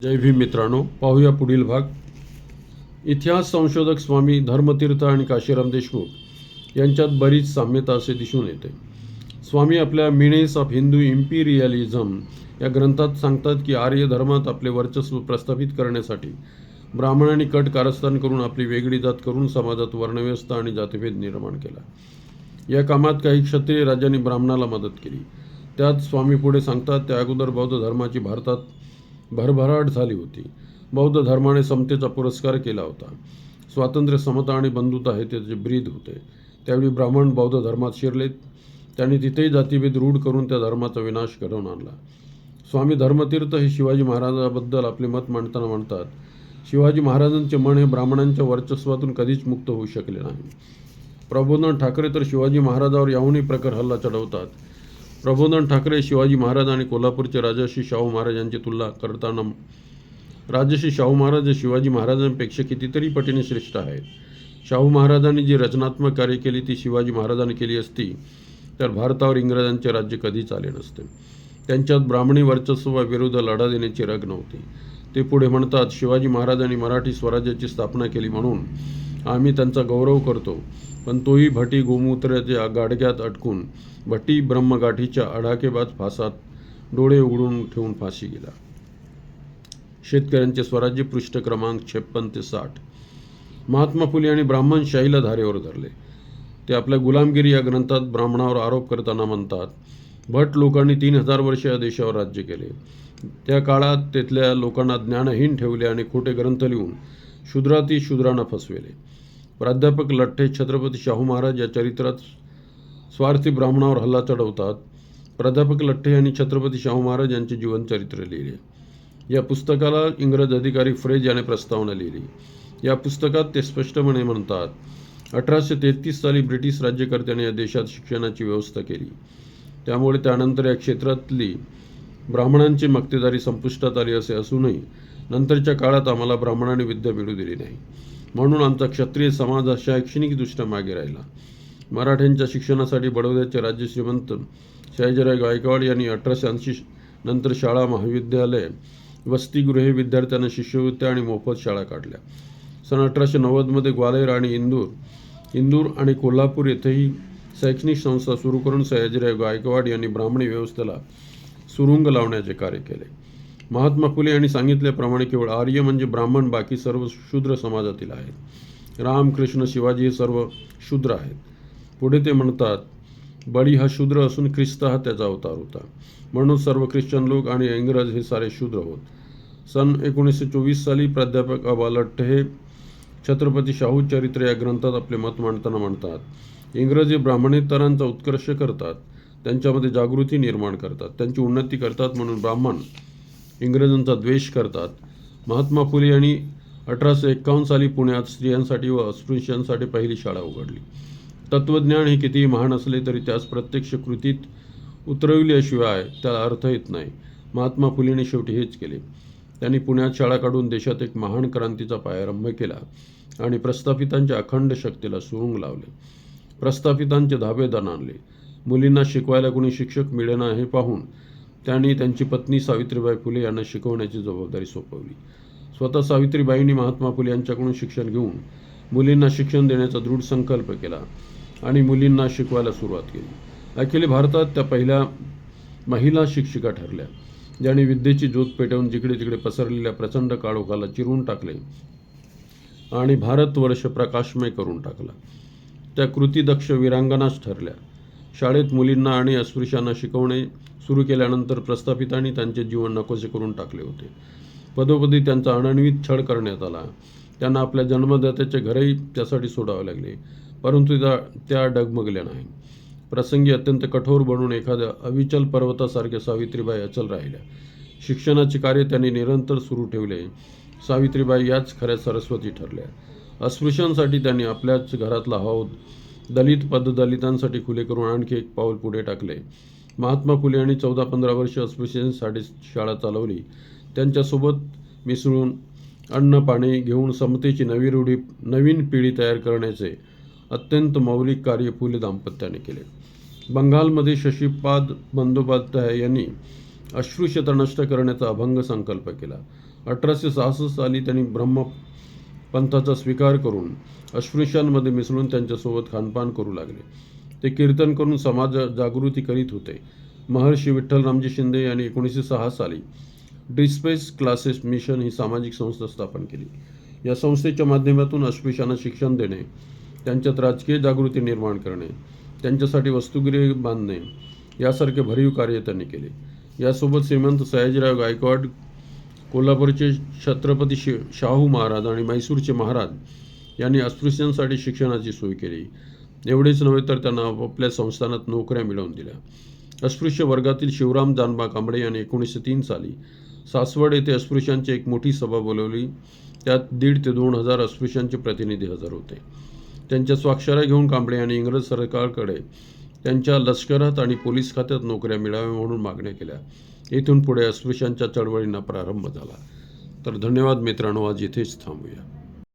जय भीम मित्रांनो, पाहूया पुढील भाग. इतिहास संशोधक स्वामी धर्मतीर्थ आणि काशीराम देशमुख यांच्यात बरीच साम्यता असे दिसून येते. स्वामी आपल्या मिनेस ऑफ हिंदू इम्पिरियलिझम या ग्रंथात सांगतात की आर्य धर्मात आपले वर्चस्व प्रस्थापित करण्यासाठी ब्राह्मणांनी कट कारस्थान करून आपली वेगळी जात करून समाजात वर्णव्यवस्था आणि जातीभेद निर्माण केला. या कामात काही क्षत्रिय राजांनी ब्राह्मणाला मदत केली. त्यात स्वामी पुढे सांगतात, त्या अगोदर बौद्ध धर्माची भारतात भरभराट झाली होती. बौद्ध धर्माने समतेचा पुरस्कार केला होता. स्वातंत्र्य, समता आणि बंधुता हे त्याचे ब्रीद होते. त्यावेळी ब्राह्मण बौद्ध धर्मात शिरले. त्यांनी तिथेही जातीभेद रूढ करून त्या धर्माचा विनाश घडवून आणला. स्वामी धर्मतीर्थ हे शिवाजी महाराजांबद्दल आपले मत मांडताना म्हणतात, शिवाजी महाराजांचे मन हे ब्राह्मणांच्या वर्चस्वातून कधीच मुक्त होऊ शकले नाही. प्रबोधन ठाकरे तर शिवाजी महाराजावर याहूनही प्रखर हल्ला चढवतात. प्रबोधन ठाकरे शिवाजी महाराज आणि कोल्हापूरचे राजर्षी शाहू महाराज यांची तुलना करताना, राजर्षी शाहू महाराज हे शिवाजी महाराजांपेक्षा कितीतरी पटीने श्रेष्ठ आहेत. शाहू महाराजांनी जी रचनात्मक कार्य केली ती शिवाजी महाराजांनी केली असती तर भारतावर इंग्रजांचे राज्य कधीच आले नसते. त्यांच्यात ब्राह्मणी वर्चस्वाविरुद्ध लढा देण्याची रग नव्हती. ते पुढे म्हणतात, शिवाजी महाराजांनी मराठी स्वराज्याची स्थापना केली म्हणून आम्ही त्यांचा गौरव करतो, पण तोही भटी गोमूत्राच्या गाडग्यात अटकून भटी ब्रह्मगाठीच्या अडाकेबाज फासात डोळे उघडून ठेवून फाशी गेला. शेतकऱ्यांचे स्वराज्य, पृष्ठ क्रमांक 56 ते 60. महात्मा फुले आणि ब्राह्मणशाहीला धारेवर धरले. ते आपल्या गुलामगिरी या ग्रंथात ब्राह्मणावर आरोप करताना म्हणतात, भट लोकांनी 3000 वर्ष या देशावर राज्य केले. त्या काळात तेथल्या लोकांना ज्ञानहीन ठेवले आणि खोटे ग्रंथ लिहून शूद्राती शूद्रांना फसवेले. प्राध्यापक लठ्ठे छत्रपती शाहू महाराज या चरित्रात स्वार्थी ब्राह्मणावर हल्ला चढवतात. प्राध्यापक लठ्ठे यांनी छत्रपती शाहू महाराज यांचे जीवनचरित्र लिहिले. या पुस्तकाला इंग्रज अधिकारी फ्रेज याने प्रस्तावना लिहिली. या पुस्तकात ते स्पष्टपणे म्हणतात, 1833 साली ब्रिटिश राज्यकर्त्यांनी या देशात शिक्षणाची व्यवस्था केली. त्यामुळे त्यानंतर या क्षेत्रातली ब्राह्मणांची मक्तेदारी संपुष्टात आली असे असूनही नंतरच्या काळात आम्हाला ब्राह्मणांनी विद्या मिळू दिली नाही. म्हणून आमचा क्षत्रिय समाज हा शैक्षणिकदृष्ट्या मागे राहिला. मराठ्यांच्या शिक्षणासाठी बडोद्याचे राज्य श्रीमंत सयाजीराव गायकवाड यांनी 1880 नंतर शाळा, महाविद्यालय, वसतिगृहे, विद्यार्थ्यांना शिष्यवृत्त्या आणि मोफत शाळा काढल्या. सन 1890 ग्वाल्हेर आणि इंदूर आणि कोल्हापूर येथेही शैक्षणिक संस्था सुरू करून सयाजीराव गायकवाड यांनी ब्राह्मणी व्यवस्थेला सुरुंग लावण्याचे कार्य केले. महात्मा फुले यांनी सांगितल्याप्रमाणे केवळ आर्य म्हणजे ब्राह्मण, बाकी सर्व शूद्र समाजातील आहेत. राम, कृष्ण, शिवाजी हे सर्व शूद्र आहेत. पुढे ते म्हणतात, बळी हा शूद्र असून ख्रिस्त हा त्याचा अवतार होता. म्हणून सर्व ख्रिश्चन लोक आणि इंग्रज हे सारे शूद्र होत. सन 1924 साली प्राध्यापक अबा लठ्ठे हे छत्रपती शाहू चरित्र या ग्रंथात आपले मत मांडताना म्हणतात, इंग्रज हे ब्राह्मणेतरांचा उत्कर्ष करतात, त्यांच्यामध्ये जागृती निर्माण करतात, त्यांची उन्नती करतात, म्हणून ब्राह्मण इंग्रजांचा द्वेष करतात. महात्मा फुले यांनी 1851 साली पुण्यात स्त्रियांसाठी व अस्पृश्यांसाठी पहिली शाळा उघडली. तत्त्वज्ञान हे कितीही महान असले तरी त्यास प्रत्यक्ष कृतीत उतरविल्याशिवाय त्याला अर्थ येत नाही. महात्मा फुलेंनी शेवटी हेच केले. त्यांनी पुण्यात शाळा काढून देशात एक महान क्रांतीचा पायारंभ केला आणि प्रस्थापितांच्या अखंड शक्तीला सुरुंग लावले. प्रस्थापितांचे धाबे दणाणले. मुलींना शिकवायला कोणी शिक्षक मिळेना हे पाहून त्यांनी त्यांची पत्नी सावित्रीबाई फुले यांना शिकवण्याची जबाबदारी सोपवली. स्वतः सावित्रीबाईंनी महात्मा फुले यांच्याकडून शिक्षण घेऊन मुलींना शिक्षण देण्याचा दृढ संकल्प केला आणि मुलींना शिकवायला सुरुवात केली. अखिल भारतात त्या पहिल्या महिला शिक्षिका ठरल्या, ज्यांनी विद्येची ज्योत पेटवून जिकडे तिकडे पसरलेल्या प्रचंड काळोखाला चिरून टाकले आणि भारतवर्ष प्रकाशमय करून टाकला. त्या कृतीदक्ष वीरांगनाच ठरल्या. शाळेत मुलींना आणि अस्पृश्यांना शिकवणे सुरू केल्यानंतर प्रस्थापितांनी त्यांचे जीवन नकोसे करून टाकले होते. पदोपदी त्यांचा अनन्वित छळ करण्यात आला. त्यांना आपल्या जन्मदात्याचे घरही त्यासाठी सोडावे लागले, परंतु त्या डगमगल्या नाही. प्रसंगी अत्यंत कठोर बनून एखाद्या अविचल पर्वतासारख्या सावित्रीबाई अचल राहिल्या. शिक्षणाचे कार्य त्यांनी निरंतर सुरू ठेवले. सावित्रीबाई याच खऱ्या सरस्वती ठरल्या. अस्पृश्यांसाठी त्यांनी आपल्याच घरातला हौद दलित पददलितांसाठी खुले करून आणखी एक पाऊल पुढे टाकले. महात्मा फुले यांनी 14-15 वर्ष अस्पृश्यांसाठी शाळा चालवली. त्यांच्यासोबत मिसळून अन्न पाणी घेऊन समतेची नवीन पिढी तयार करण्याचे अत्यंत मौलिक कार्य फुले दाम्पत्याने केले. बंगालमध्ये शशीपाद बंदोपाध्याय यांनी अस्पृश्यता नष्ट करण्याचा अभंग संकल्प केला. 1866 साली त्यांनी ब्रह्मपंथाचा स्वीकार करून अस्पृश्यांमध्ये मिसळून त्यांच्यासोबत खानपान करू लागले. ते कीर्तन करून समाज जागृती करीत होते. महर्षी विठ्ठलरामजी शिंदे यांनी 1906 साली डिस्पेस क्लासेस मिशन ही सामाजिक संस्था स्थापन केली. या संस्थेच्या माध्यमातून अस्पृश्यांना शिक्षण देणे, त्यांच्यात राजकीय जागृती निर्माण करणे, त्यांच्यासाठी वसतिगृहे बांधणे यासारखे भरीव कार्य त्यांनी केले. यासोबत श्रीमंत सयाजीराव गायकवाड, कोल्हापूरचे छत्रपती शाहू महाराज आणि म्हैसूरचे महाराज यांनी अस्पृश्यांसाठी शिक्षणाची सोय केली. एवढेच नव्हे तर त्यांना आपापल्या संस्थानात नोकऱ्या मिळवून दिल्या. अस्पृश्य वर्गातील शिवराम जानबा कांबळे यांनी 1903 साली सासवड येथे अस्पृश्यांची एक मोठी सभा बोलवली. त्यात 1,500 ते 2,000 अस्पृश्यांचे प्रतिनिधी हजर होते. त्यांच्या स्वाक्षऱ्या घेऊन कांबळे यांनी इंग्रज सरकारकडे त्यांच्या लष्करात आणि पोलीस खात्यात नोकऱ्या मिळाव्या म्हणून मागण्या केल्या. येथून पुढे अस्पृश्यांच्या चळवळींना प्रारंभ झाला. तर धन्यवाद मित्रांनो, आज इथेच थांबूया.